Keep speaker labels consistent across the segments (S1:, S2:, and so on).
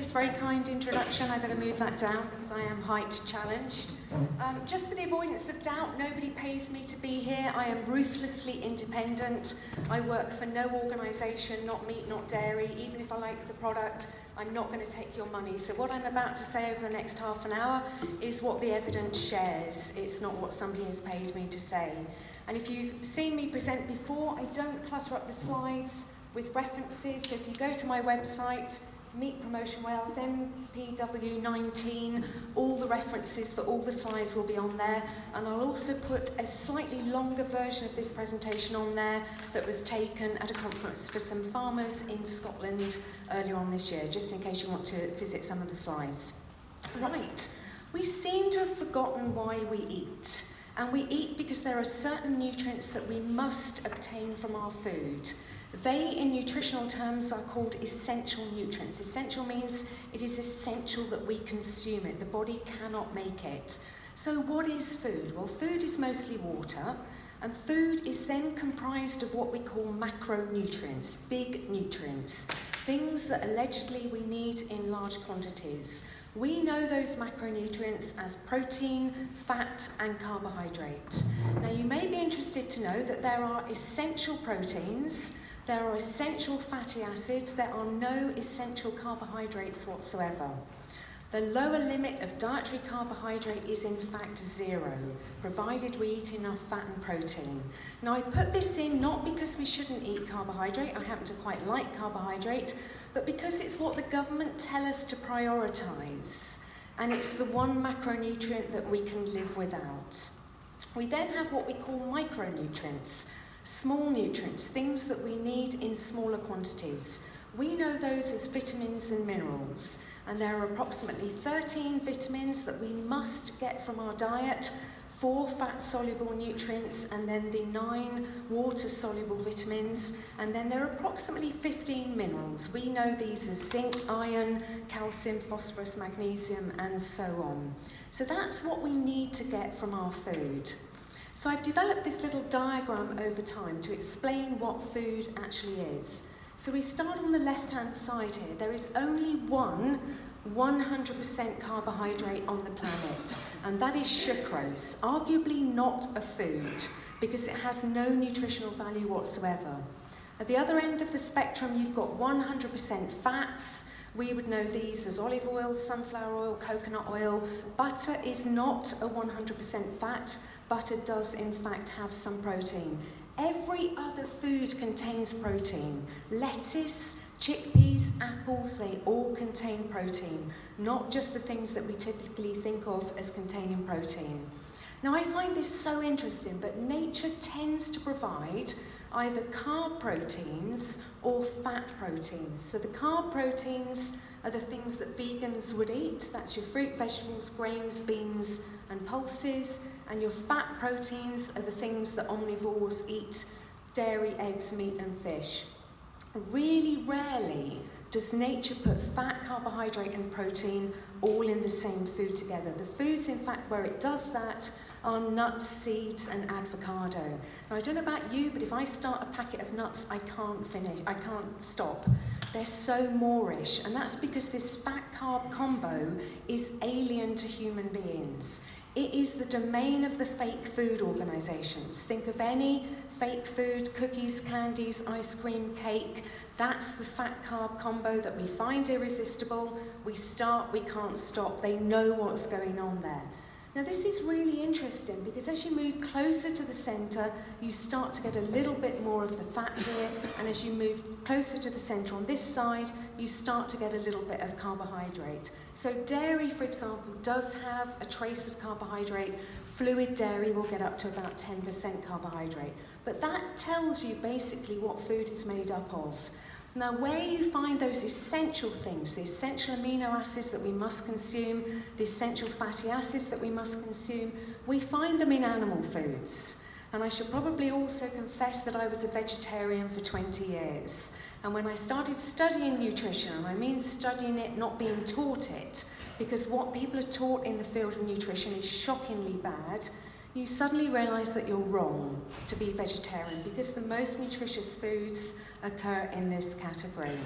S1: this very kind introduction. I better move that down because I am height challenged. Just for the avoidance of doubt, nobody pays me to be here. I am ruthlessly independent. I work for no organisation, not meat, not dairy. Even if I like the product, I'm not going to take your money. So what I'm about to say over the next half an hour is what the evidence shares. It's not what somebody has paid me to say. And if you've seen me present before, I don't clutter up the slides with references. So if you go to my website, Meat Promotion Wales, MPW19, all the references for all the slides will be on there. And I'll also put a slightly longer version of this presentation on there that was taken at a conference for some farmers in Scotland earlier on this year, just in case you want to visit some of the slides. Right, we seem to have forgotten why we eat. And we eat because there are certain nutrients that we must obtain from our food. They, in nutritional terms, are called essential nutrients. Essential means it is essential that we consume it. The body cannot make it. So what is food? Well, food is mostly water, and food is then comprised of what we call macronutrients, big nutrients, things that allegedly we need in large quantities. We know those macronutrients as protein, fat, and carbohydrate. Now, you may be interested to know that there are essential proteins, there are essential fatty acids, there are no essential carbohydrates whatsoever. The lower limit of dietary carbohydrate is in fact 0, provided we eat enough fat and protein. Now, I put this in not because we shouldn't eat carbohydrate, I happen to quite like carbohydrate, but because it's what the government tell us to prioritise, and it's the one macronutrient that we can live without. We then have what we call micronutrients, small nutrients, things that we need in smaller quantities. We know those as vitamins and minerals, and there are approximately 13 vitamins that we must get from our diet, 4 fat-soluble nutrients, and then the 9 water-soluble vitamins, and then there are approximately 15 minerals. We know these as zinc, iron, calcium, phosphorus, magnesium, and so on. So that's what we need to get from our food. So I've developed this little diagram over time to explain what food actually is. So we start on the left-hand side here. There is only one 100% carbohydrate on the planet, and that is sucrose, arguably not a food because it has no nutritional value whatsoever. At the other end of the spectrum, you've got 100% fats. We would know these as olive oil, sunflower oil, coconut oil. Butter is not a 100% fat. Butter does in fact have some protein. Every other food contains protein. Lettuce, chickpeas, apples, they all contain protein, not just the things that we typically think of as containing protein. Now, I find this so interesting, but nature tends to provide either carb proteins or fat proteins. So the carb proteins are the things that vegans would eat. That's your fruit, vegetables, grains, beans, and pulses. And your fat proteins are the things that omnivores eat: dairy, eggs, meat, and fish. Really rarely does nature put fat, carbohydrate, and protein all in the same food together. The foods, in fact, where it does that are nuts, seeds, and avocado. Now, I don't know about you, but if I start a packet of nuts, I can't stop. They're so moreish, and that's because this fat-carb combo is alien to human beings. It is the domain of the fake food organisations. Think of any fake food, cookies, candies, ice cream, cake. That's the fat-carb combo that we find irresistible. We start, we can't stop. They know what's going on there. Now, this is really interesting because as you move closer to the centre, you start to get a little bit more of the fat here, and as you move closer to the centre on this side, you start to get a little bit of carbohydrate. So dairy, for example, does have a trace of carbohydrate. Fluid dairy will get up to about 10% carbohydrate. But that tells you basically what food is made up of. Now, where you find those essential things, the essential amino acids that we must consume, the essential fatty acids that we must consume, we find them in animal foods. And I should probably also confess that I was a vegetarian for 20 years. And when I started studying nutrition, and I mean studying it, not being taught it, because what people are taught in the field of nutrition is shockingly bad, you suddenly realise that you're wrong to be vegetarian because the most nutritious foods occur in this category.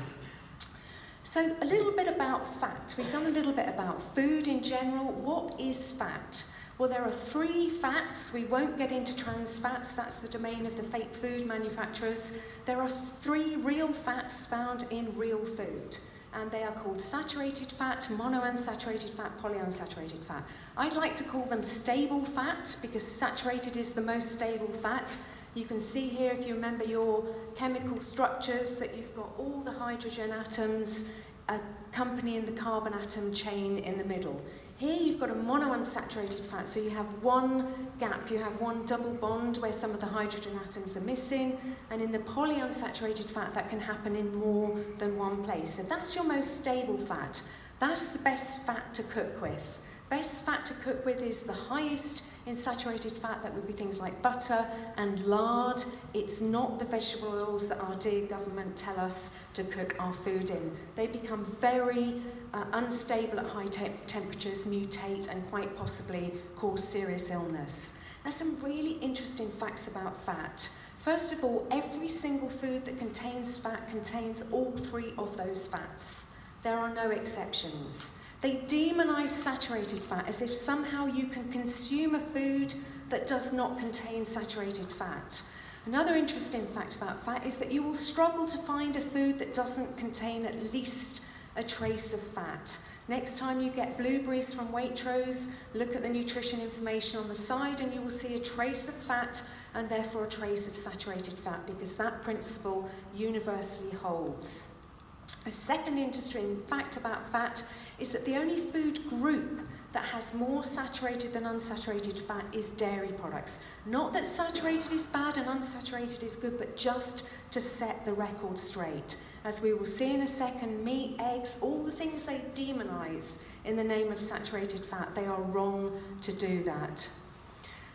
S1: So a little bit about fat. We've done a little bit about food in general. What is fat? Well, there are 3 fats. We won't get into trans fats. That's the domain of the fake food manufacturers. There are 3 real fats found in real food. And they are called saturated fat, monounsaturated fat, polyunsaturated fat. I'd like to call them stable fat because saturated is the most stable fat. You can see here, if you remember your chemical structures, that you've got all the hydrogen atoms accompanying the carbon atom chain in the middle. Here you've got a monounsaturated fat, so you have one gap, you have one double bond where some of the hydrogen atoms are missing, and in the polyunsaturated fat that can happen in more than one place. So that's your most stable fat. That's the best fat to cook with. Best fat to cook with is the highest in saturated fat. That would be things like butter and lard. It's not the vegetable oils that our dear government tell us to cook our food in. They become very unstable at high temperatures, mutate, and quite possibly cause serious illness. Now, some really interesting facts about fat. First of all, every single food that contains fat contains all 3 of those fats. There are no exceptions. They demonize saturated fat as if somehow you can consume a food that does not contain saturated fat. Another interesting fact about fat is that you will struggle to find a food that doesn't contain at least a trace of fat. Next time you get blueberries from Waitrose, look at the nutrition information on the side and you will see a trace of fat and therefore a trace of saturated fat, because that principle universally holds. A second interesting fact about fat is that the only food group that has more saturated than unsaturated fat is dairy products. Not that saturated is bad and unsaturated is good, but just to set the record straight. As we will see in a second, meat, eggs, all the things they demonize in the name of saturated fat, they are wrong to do that.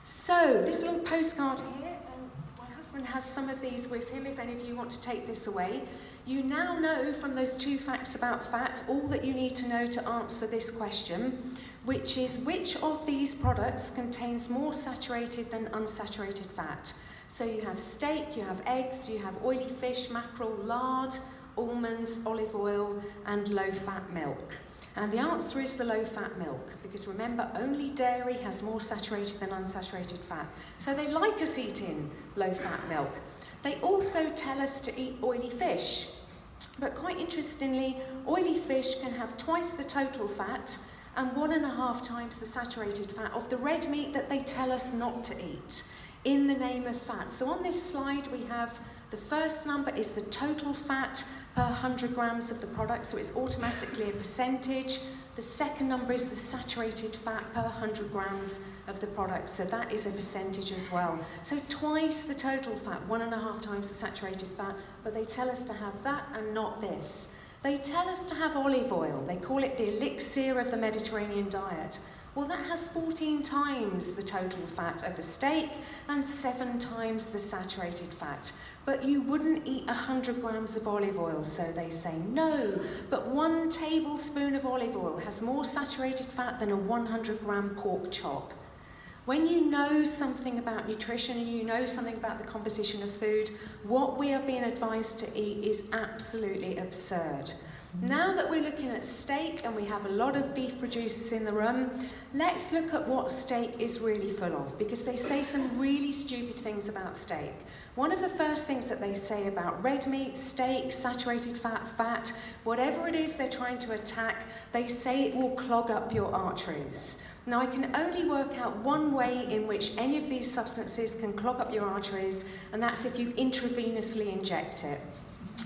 S1: So this little postcard here, and my husband has some of these with him if any of you want to take this away. You now know from those 2 facts about fat all that you need to know to answer this question, which is which of these products contains more saturated than unsaturated fat? So you have steak, you have eggs, you have oily fish, mackerel, lard, almonds, olive oil, and low-fat milk. And the answer is the low-fat milk, because remember, only dairy has more saturated than unsaturated fat. So they like us eating low-fat milk. They also tell us to eat oily fish. But quite interestingly, oily fish can have twice the total fat and 1.5 times the saturated fat of the red meat that they tell us not to eat in the name of fat. So on this slide we have the first number is the total fat per 100 grams of the product, so it's automatically a percentage. The second number is the saturated fat per 100 grams of the product, so that is a percentage as well. So twice the total fat, 1.5 times the saturated fat, but they tell us to have that and not this. They tell us to have olive oil. They call it the elixir of the Mediterranean diet. Well, that has 14 times the total fat of the steak and 7 times the saturated fat. But you wouldn't eat 100 grams of olive oil, so they say no. But 1 tablespoon of olive oil has more saturated fat than a 100-gram pork chop. When you know something about nutrition and you know something about the composition of food, what we are being advised to eat is absolutely absurd. Now that we're looking at steak, and we have a lot of beef producers in the room, let's look at what steak is really full of, because they say some really stupid things about steak. One of the first things that they say about red meat, steak, saturated fat, fat, whatever it is they're trying to attack, they say it will clog up your arteries. Now, I can only work out one way in which any of these substances can clog up your arteries, and that's if you intravenously inject it.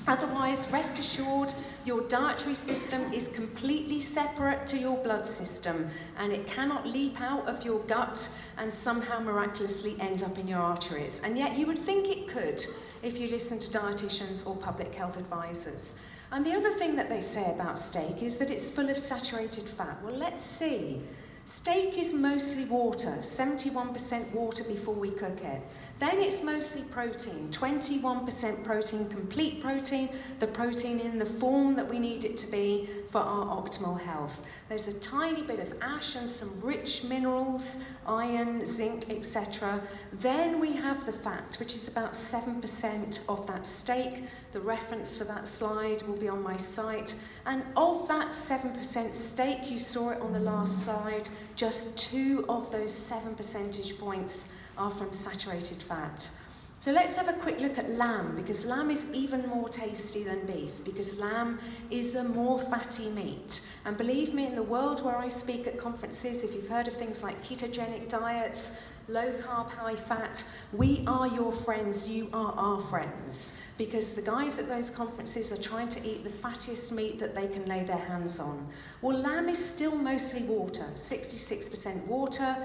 S1: Otherwise, rest assured, your dietary system is completely separate to your blood system, and it cannot leap out of your gut and somehow miraculously end up in your arteries. And yet you would think it could if you listen to dietitians or public health advisors. And the other thing that they say about steak is that it's full of saturated fat. Well, let's see. Steak is mostly water, 71% water before we cook it. Then it's mostly protein, 21% protein, complete protein, the protein in the form that we need it to be, for our optimal health. There's a tiny bit of ash and some rich minerals, iron, zinc, etc. Then we have the fat, which is about 7% of that steak. The reference for that slide will be on my site. And of that 7% steak, you saw it on the last slide, just 2 of those 7 percentage points are from saturated fat. So let's have a quick look at lamb, because lamb is even more tasty than beef, because lamb is a more fatty meat. And believe me, in the world where I speak at conferences, if you've heard of things like ketogenic diets, low carb, high fat, we are your friends, you are our friends. Because the guys at those conferences are trying to eat the fattiest meat that they can lay their hands on. Well, lamb is still mostly water, 66% water,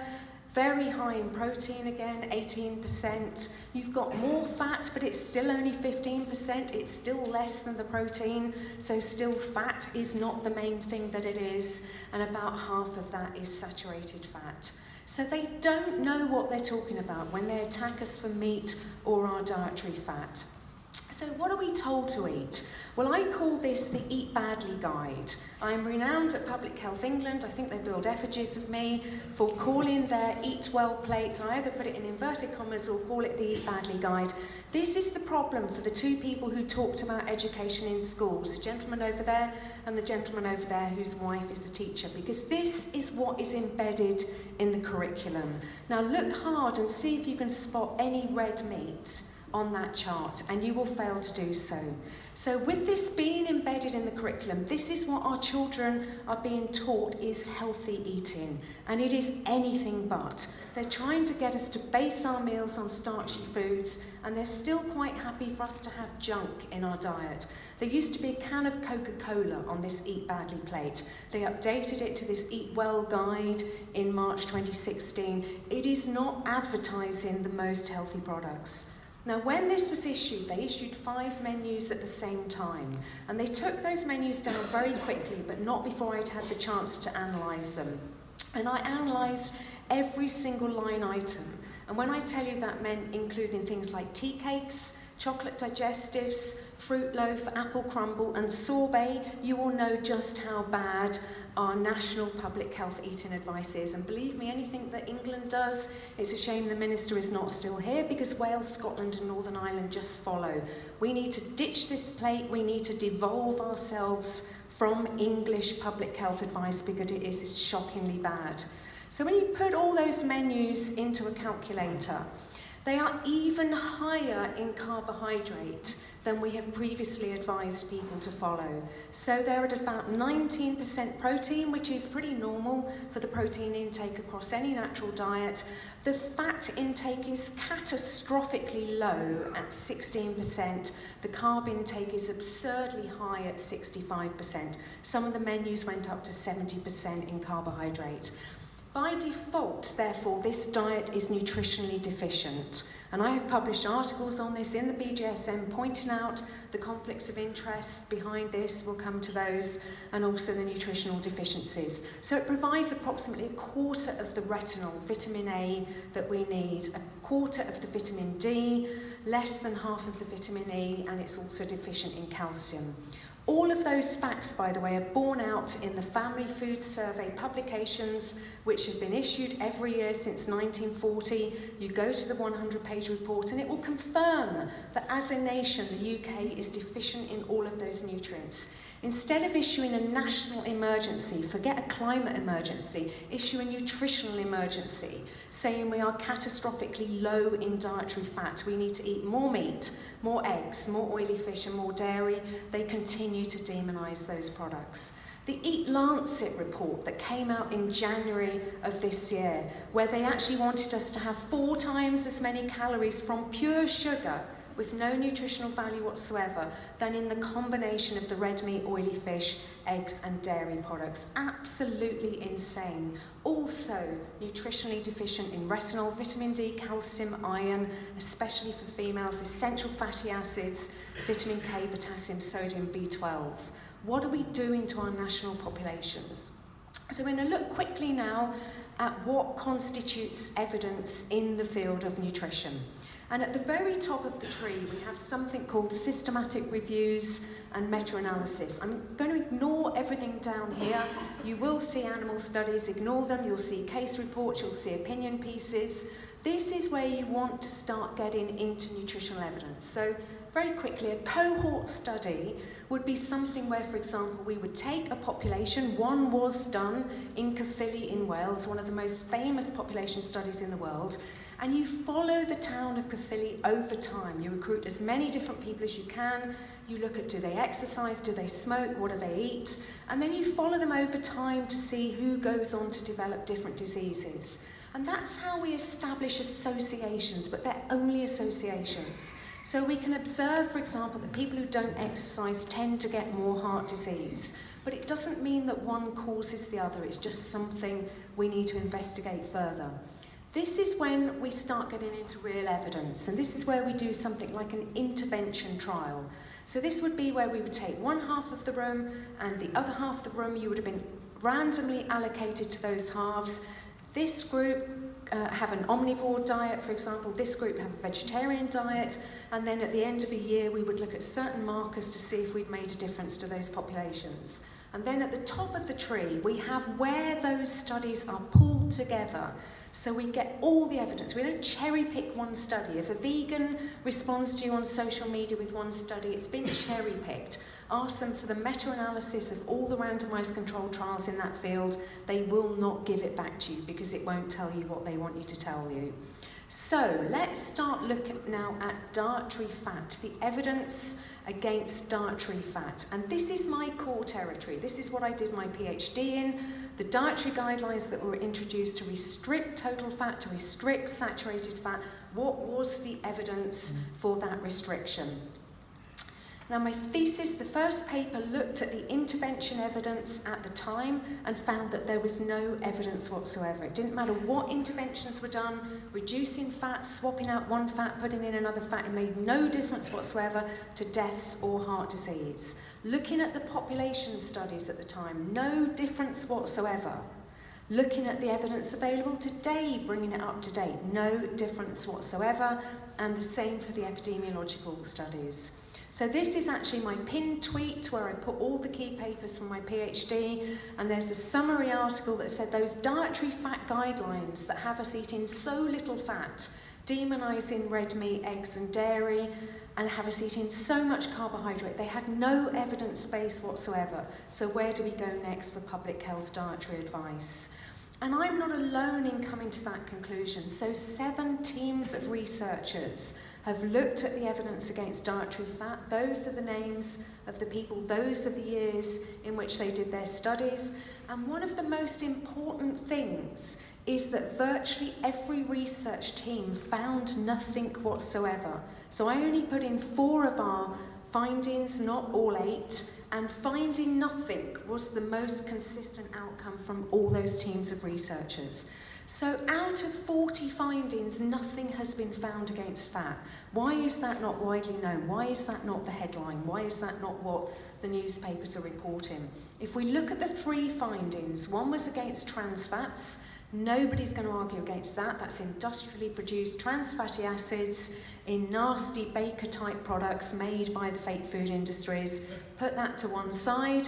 S1: very high in protein again, 18%. You've got more fat, but it's still only 15%. It's still less than the protein, so still fat is not the main thing that it is, and about half of that is saturated fat. So they don't know what they're talking about when they attack us for meat or our dietary fat. So what are we told to eat? Well, I call this the Eat Badly Guide. I'm renowned at Public Health England. I think they build effigies of me for calling their Eat Well plate. I either put it in inverted commas or call it the Eat Badly Guide. This is the problem for the 2 people who talked about education in schools, the gentleman over there and the gentleman over there whose wife is a teacher, because this is what is embedded in the curriculum. Now look hard and see if you can spot any red meat on that chart, and you will fail to do so. So with this being embedded in the curriculum, this is what our children are being taught is healthy eating, and it is anything but. They're trying to get us to base our meals on starchy foods, and they're still quite happy for us to have junk in our diet. There used to be a can of Coca-Cola on this Eat Badly plate. They updated it to this Eat Well guide in March 2016. It is not advertising the most healthy products. Now, when this was issued, they issued 5 menus at the same time, and they took those menus down very quickly, but not before I'd had the chance to analyse them. And I analysed every single line item. And when I tell you that meant including things like tea cakes, chocolate digestives, fruit loaf, apple crumble, and sorbet, you will know just how bad our national public health eating advice is. And believe me, anything that England does, it's a shame the minister is not still here, because Wales, Scotland and Northern Ireland just follow. We need to ditch this plate. We need to devolve ourselves from English public health advice, because it is shockingly bad. So when you put all those menus into a calculator, they are even higher in carbohydrate than we have previously advised people to follow. So they're at about 19% protein, which is pretty normal for the protein intake across any natural diet. The fat intake is catastrophically low at 16%. The carb intake is absurdly high at 65%. Some of the menus went up to 70% in carbohydrate. By default, therefore, this diet is nutritionally deficient. And I have published articles on this in the BJSM pointing out the conflicts of interest behind this, we'll come to those, and also the nutritional deficiencies. So it provides approximately 1/4 of the retinol, vitamin A, that we need, 1/4 of the vitamin D, less than half of the vitamin E, and it's also deficient in calcium. All of those facts, by the way, are borne out in the Family Food Survey publications, which have been issued every year since 1940. You go to the 100-page report and it will confirm that as a nation, the UK is deficient in all of those nutrients. Instead of issuing a national emergency, forget a climate emergency, issue a nutritional emergency, saying we are catastrophically low in dietary fat. We need to eat more meat, more eggs, more oily fish and more dairy. They continue to demonise those products. The Eat Lancet report that came out in January of this year, where they actually wanted us to have 4 times as many calories from pure sugar with no nutritional value whatsoever than in the combination of the red meat, oily fish, eggs and dairy products. Absolutely insane. Also nutritionally deficient in retinol, vitamin D, calcium, iron, especially for females, essential fatty acids, vitamin K, potassium, sodium, B12. What are we doing to our national populations? So we're going to look quickly now at what constitutes evidence in the field of nutrition. And at the very top of the tree, we have something called systematic reviews and meta-analysis. I'm going to ignore everything down here. You will see animal studies, ignore them. You'll see case reports, you'll see opinion pieces. This is where you want to start getting into nutritional evidence. So very quickly, a cohort study would be something where, for example, we would take a population. One was done in Caerphilly in Wales, one of the most famous population studies in the world, and you follow the town of Caerphilly over time. You recruit as many different people as you can. You look at, do they exercise, do they smoke, what do they eat? And then you follow them over time to see who goes on to develop different diseases. And that's how we establish associations, but they're only associations. So we can observe, for example, that people who don't exercise tend to get more heart disease. But it doesn't mean that one causes the other. It's just something we need to investigate further. This is when we start getting into real evidence, and this is where we do something like an intervention trial. So this would be where we would take one half of the room, and the other half of the room you would have been randomly allocated to those halves. This group have an omnivore diet, for example. This group have a vegetarian diet, and then at the end of a year we would look at certain markers to see if we'd made a difference to those populations. And then at the top of the tree we have where those studies are pulled together. So we get all the evidence. We don't cherry pick one study. If a vegan responds to you on social media with one study, it's been cherry picked. Ask them for the meta-analysis of all the randomized controlled trials in that field. They will not give it back to you because it won't tell you what they want you to tell you. So let's start looking now at dietary fat, the evidence against dietary fat. And this is my core territory. This is what I did my PhD in. The dietary guidelines that were introduced to restrict total fat, to restrict saturated fat. What was the evidence for that restriction? Now my thesis, the first paper, looked at the intervention evidence at the time and found that there was no evidence whatsoever. It didn't matter what interventions were done, reducing fat, swapping out one fat, putting in another fat, it made no difference whatsoever to deaths or heart disease. Looking at the population studies at the time, no difference whatsoever. Looking at the evidence available today, bringing it up to date, no difference whatsoever, and the same for the epidemiological studies. So this is actually my pinned tweet where I put all the key papers from my PhD, and there's a summary article that said those dietary fat guidelines that have us eating so little fat, demonising red meat, eggs and dairy, and have us eating so much carbohydrate, they had no evidence base whatsoever. So where do we go next for public health dietary advice? And I'm not alone in coming to that conclusion. So 7 teams of researchers have looked at the evidence against dietary fat. Those are the names of the people, those are the years in which they did their studies. And one of the most important things is that virtually every research team found nothing whatsoever. So I only put in 4 of our findings, not all 8, and finding nothing was the most consistent outcome from all those teams of researchers. So out of 40 findings, nothing has been found against fat. Why is that not widely known? Why is that not the headline? Why is that not what the newspapers are reporting? If we look at the 3 findings, one was against trans fats. Nobody's going to argue against that. That's industrially produced trans fatty acids in nasty baker-type products made by the fake food industries. Put that to one side.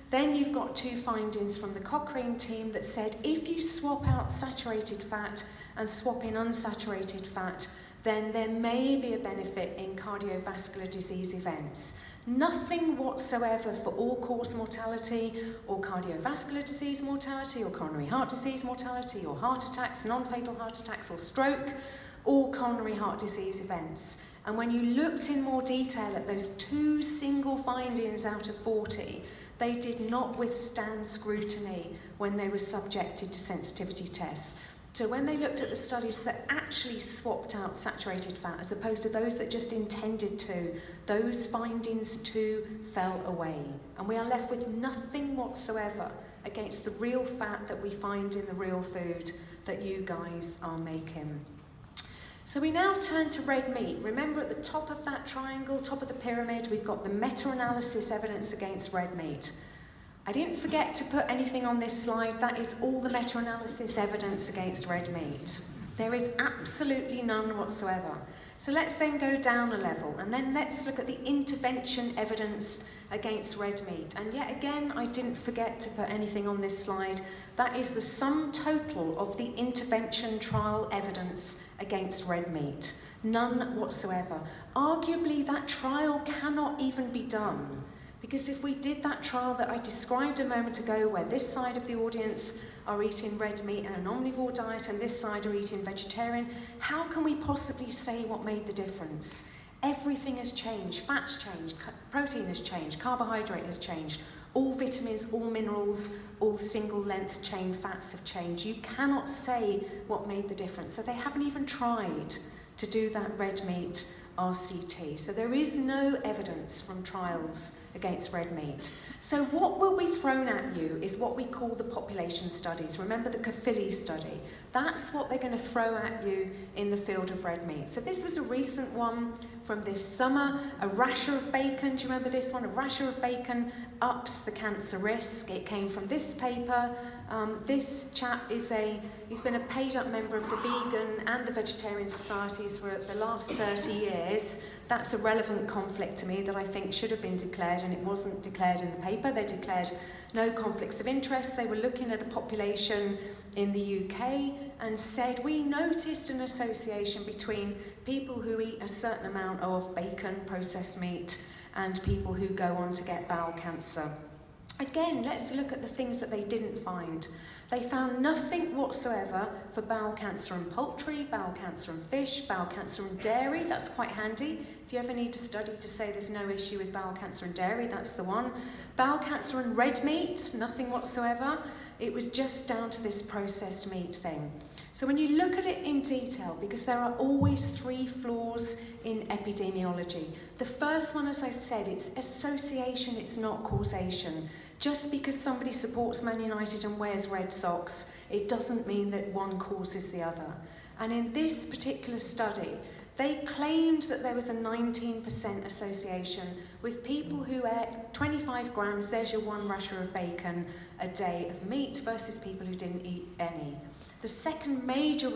S1: Then you've got 2 findings from the Cochrane team that said if you swap out saturated fat and swap in unsaturated fat, then there may be a benefit in cardiovascular disease events. Nothing whatsoever for all-cause mortality or cardiovascular disease mortality or coronary heart disease mortality or heart attacks, non-fatal heart attacks or stroke or coronary heart disease events. And when you looked in more detail at those 2 single findings out of 40, they did not withstand scrutiny when they were subjected to sensitivity tests. So when they looked at the studies that actually swapped out saturated fat as opposed to those that just intended to, those findings too fell away. And we are left with nothing whatsoever against the real fat that we find in the real food that you guys are making. So we now turn to red meat. Remember at the top of that triangle, top of the pyramid, we've got the meta-analysis evidence against red meat. I didn't forget to put anything on this slide. That is all the meta-analysis evidence against red meat. There is absolutely none whatsoever. So let's then go down a level, and then let's look at the intervention evidence against red meat. And yet again, I didn't forget to put anything on this slide. That is the sum total of the intervention trial evidence against red meat. None whatsoever. Arguably, that trial cannot even be done, because if we did that trial that I described a moment ago, where this side of the audience are eating red meat and an omnivore diet and this side are eating vegetarian, how can we possibly say what made the difference? Everything has changed. Fat's changed, protein has changed, carbohydrate has changed, all vitamins, all minerals, all single length chain fats have changed. You cannot say what made the difference. So they haven't even tried to do that red meat RCT. So there is no evidence from trials against red meat. So what will be thrown at you is what we call the population studies. Remember the Caerphilly study? That's what they're going to throw at you in the field of red meat. So this was a recent one from this summer, a rasher of bacon. Do you remember this one? A rasher of bacon ups the cancer risk. It came from this paper. This chap he's been a paid up member of the vegan and the vegetarian societies for the last 30 years. That's a relevant conflict to me that I think should have been declared, and it wasn't declared in the paper. They declared no conflicts of interest. They were looking at a population in the UK and said, we noticed an association between people who eat a certain amount of bacon, processed meat, and people who go on to get bowel cancer. Again, let's look at the things that they didn't find. They found nothing whatsoever for bowel cancer in poultry, bowel cancer in fish, bowel cancer in dairy. That's quite handy. If you ever need a study to say there's no issue with bowel cancer in dairy, that's the one. Bowel cancer in red meat, nothing whatsoever. It was just down to this processed meat thing. So when you look at it in detail, because there are always three flaws in epidemiology. The first one, as I said, it's association, it's not causation. Just because somebody supports Man United and wears red socks, it doesn't mean that one causes the other. And in this particular study, they claimed that there was a 19% association with people who ate 25 grams, there's your one rasher of bacon a day of meat, versus people who didn't eat any. The second major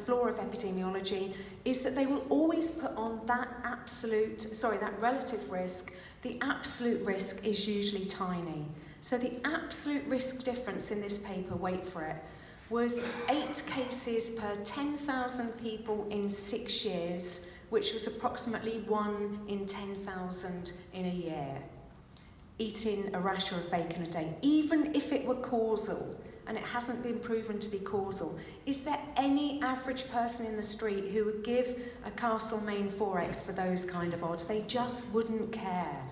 S1: flaw of epidemiology is that they will always put on that relative risk. The absolute risk is usually tiny. So the absolute risk difference in this paper, wait for it, was 8 cases per 10,000 people in 6 years, which was approximately 1 in 10,000 in a year, eating a rasher of bacon a day, even if it were causal. And it hasn't been proven to be causal. Is there any average person in the street who would give a Castlemaine 4X for those kind of odds? They just wouldn't care.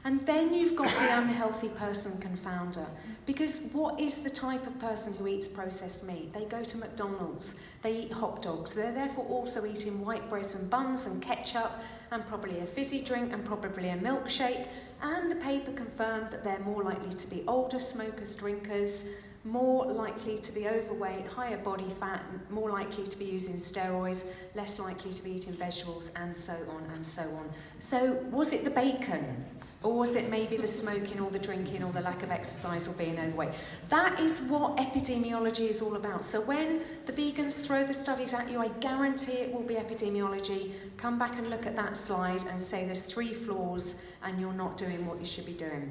S1: And then you've got the unhealthy person confounder. Because what is the type of person who eats processed meat? They go to McDonald's, they eat hot dogs, they're therefore also eating white breads and buns and ketchup and probably a fizzy drink and probably a milkshake. And the paper confirmed that they're more likely to be older smokers, drinkers, more likely to be overweight, higher body fat, more likely to be using steroids, less likely to be eating vegetables, and so on and so on. So was it the bacon? Or was it maybe the smoking or the drinking or the lack of exercise or being overweight? That is what epidemiology is all about. So when the vegans throw the studies at you, I guarantee it will be epidemiology. Come back and look at that slide and say there's 3 flaws and you're not doing what you should be doing.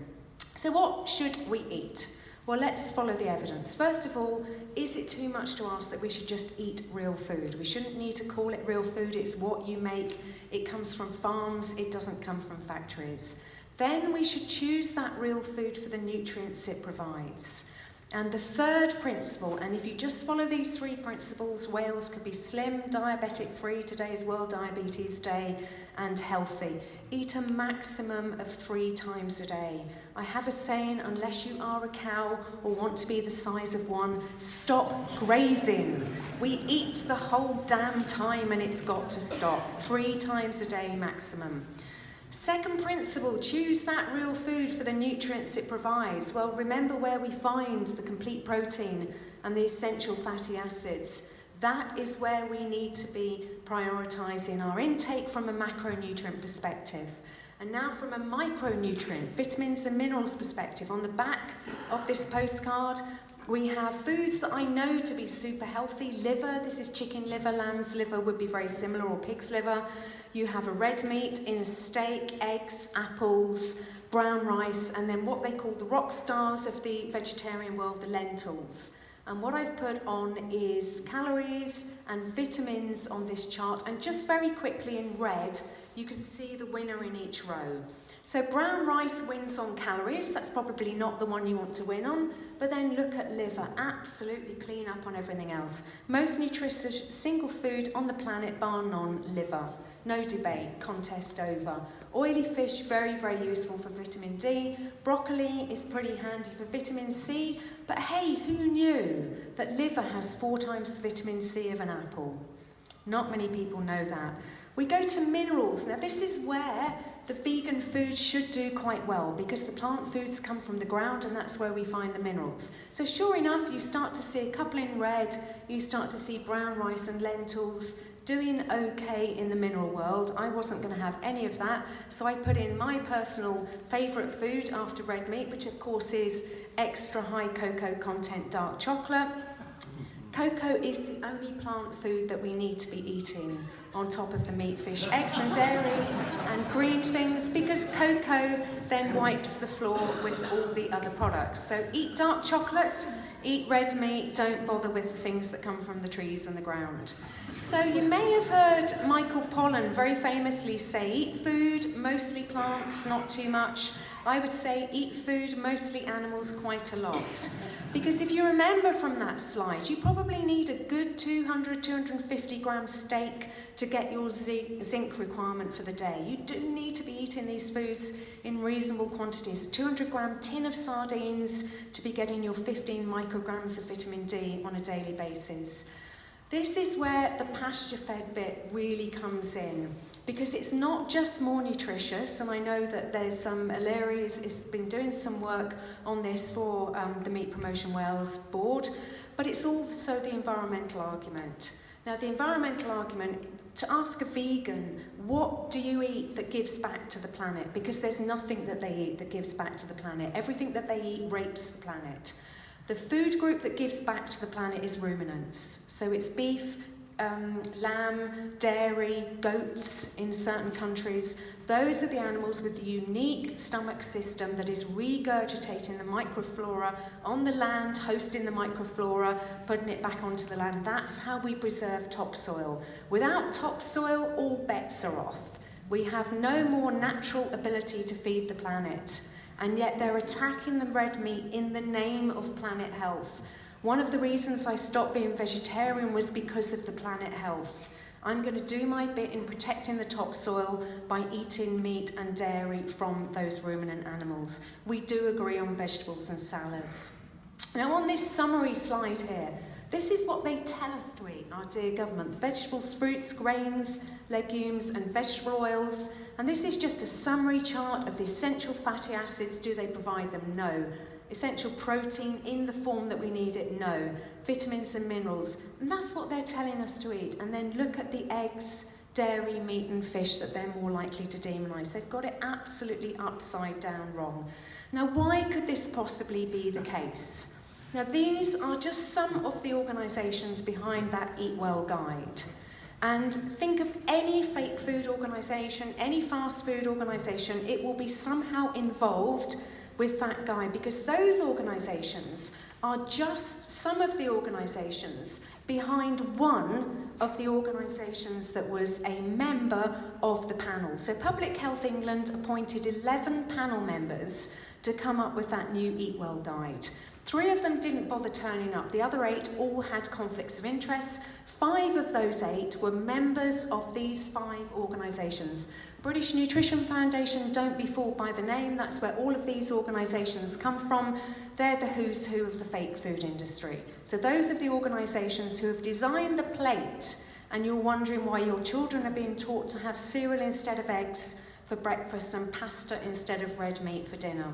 S1: So what should we eat? Well, let's follow the evidence. First of all, is it too much to ask that we should just eat real food? We shouldn't need to call it real food. It's what you make. It comes from farms. It doesn't come from factories. Then we should choose that real food for the nutrients it provides. And the third principle, and if you just follow these 3 principles, Wales could be slim, diabetic-free, today is World Diabetes Day, and healthy. Eat a maximum of 3 times a day. I have a saying, unless you are a cow or want to be the size of one, stop grazing. We eat the whole damn time and it's got to stop. 3 times a day maximum. Second principle, choose that real food for the nutrients it provides. Well, remember where we find the complete protein and the essential fatty acids. That is where we need to be prioritising our intake from a macronutrient perspective. And now from a micronutrient, vitamins and minerals perspective, on the back of this postcard, We have foods that I know to be super healthy. Liver, this is chicken liver, lamb's liver would be very similar, or pig's liver. You have a red meat in a steak, eggs, apples, brown rice, and then what they call the rock stars of the vegetarian world, the lentils. And what I've put on is calories and vitamins on this chart, and just very quickly in red, you can see the winner in each row. So brown rice wins on calories, that's probably not the one you want to win on, but then look at liver, absolutely clean up on everything else. Most nutritious single food on the planet bar none, liver. No debate, contest over. Oily fish, very, very useful for vitamin D. Broccoli is pretty handy for vitamin C, but hey, who knew that liver has 4 times the vitamin C of an apple? Not many people know that. We go to minerals. Now this is where the vegan food should do quite well, because the plant foods come from the ground and that's where we find the minerals. So sure enough, you start to see a couple in red, you start to see brown rice and lentils doing okay in the mineral world. I wasn't going to have any of that, so I put in my personal favourite food after red meat, which of course is extra high cocoa content dark chocolate. Cocoa is the only plant food that we need to be eating on top of the meat, fish, eggs and dairy and green things, because cocoa then wipes the floor with all the other products. So eat dark chocolate, eat red meat, don't bother with the things that come from the trees and the ground. So you may have heard Michael Pollan very famously say, eat food, mostly plants, not too much. I would say eat food, mostly animals, quite a lot. Because if you remember from that slide, you probably need a good 200, 250 gram steak to get your zinc requirement for the day. You do need to be eating these foods in reasonable quantities. A 200 gram tin of sardines to be getting your 15 micrograms of vitamin D on a daily basis. This is where the pasture-fed bit really comes in, because it's not just more nutritious, and I know that there's some, Illyria's has been doing some work on this for the Meat Promotion Wales board, but it's also the environmental argument. Now the environmental argument, to ask a vegan, what do you eat that gives back to the planet? Because there's nothing that they eat that gives back to the planet. Everything that they eat rapes the planet. The food group that gives back to the planet is ruminants. So it's beef, lamb, dairy, goats in certain countries. Those are the animals with the unique stomach system that is regurgitating the microflora on the land, hosting the microflora, putting it back onto the land. That's how we preserve topsoil. Without topsoil, all bets are off. We have no more natural ability to feed the planet. And yet they're attacking the red meat in the name of planet health. One of the reasons I stopped being vegetarian was because of the planet health. I'm going to do my bit in protecting the topsoil by eating meat and dairy from those ruminant animals. We do agree on vegetables and salads. Now on this summary slide here, this is what they tell us to eat, our dear government. Vegetables, fruits, grains, legumes and vegetable oils. And this is just a summary chart of the essential fatty acids. Do they provide them? No. Essential protein in the form that we need it? No. Vitamins and minerals. And that's what they're telling us to eat. And then look at the eggs, dairy, meat and fish that they're more likely to demonise. They've got it absolutely upside down wrong. Now, why could this possibly be the case? Now, these are just some of the organisations behind that Eat Well guide. And think of any fake food organisation, any fast food organisation, it will be somehow involved with that guide, because those organisations are just some of the organisations behind one of the organisations that was a member of the panel. So Public Health England appointed 11 panel members to come up with that new Eat Well guide. 3 of them didn't bother turning up. The other 8 all had conflicts of interest. 5 of those 8 were members of these 5 organisations. British Nutrition Foundation, don't be fooled by the name. That's where all of these organisations come from. They're the who's who of the fake food industry. So those are the organisations who have designed the plate, and you're wondering why your children are being taught to have cereal instead of eggs for breakfast and pasta instead of red meat for dinner.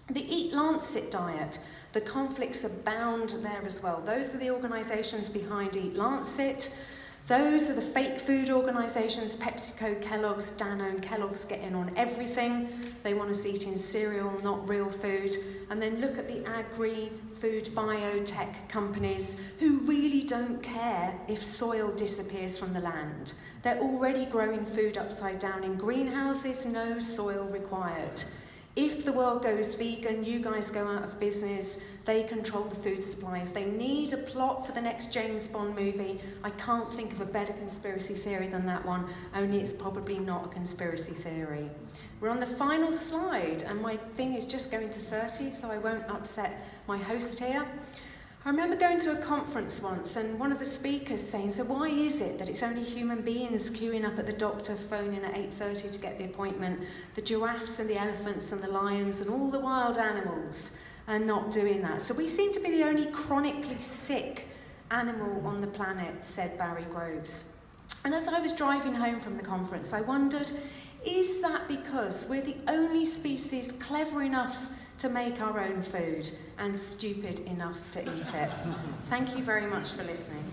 S1: The Eat Lancet diet, the conflicts abound there as well. Those are the organisations behind Eat Lancet. Those are the fake food organisations, PepsiCo, Kellogg's, Danone and Kellogg's get in on everything. They want us eating cereal, not real food. And then look at the agri-food biotech companies who really don't care if soil disappears from the land. They're already growing food upside down in greenhouses, no soil required. If the world goes vegan, you guys go out of business, they control the food supply. If they need a plot for the next James Bond movie, I can't think of a better conspiracy theory than that one, only it's probably not a conspiracy theory. We're on the final slide, and my thing is just going to 30, so I won't upset my host here. I remember going to a conference once and one of the speakers saying, so why is it that it's only human beings queuing up at the doctor, phoning at 8:30 to get the appointment? The giraffes and the elephants and the lions and all the wild animals are not doing that. So we seem to be the only chronically sick animal on the planet, said Barry Groves. And as I was driving home from the conference, I wondered, is that because we're the only species clever enough to make our own food and stupid enough to eat it? Thank you very much for listening.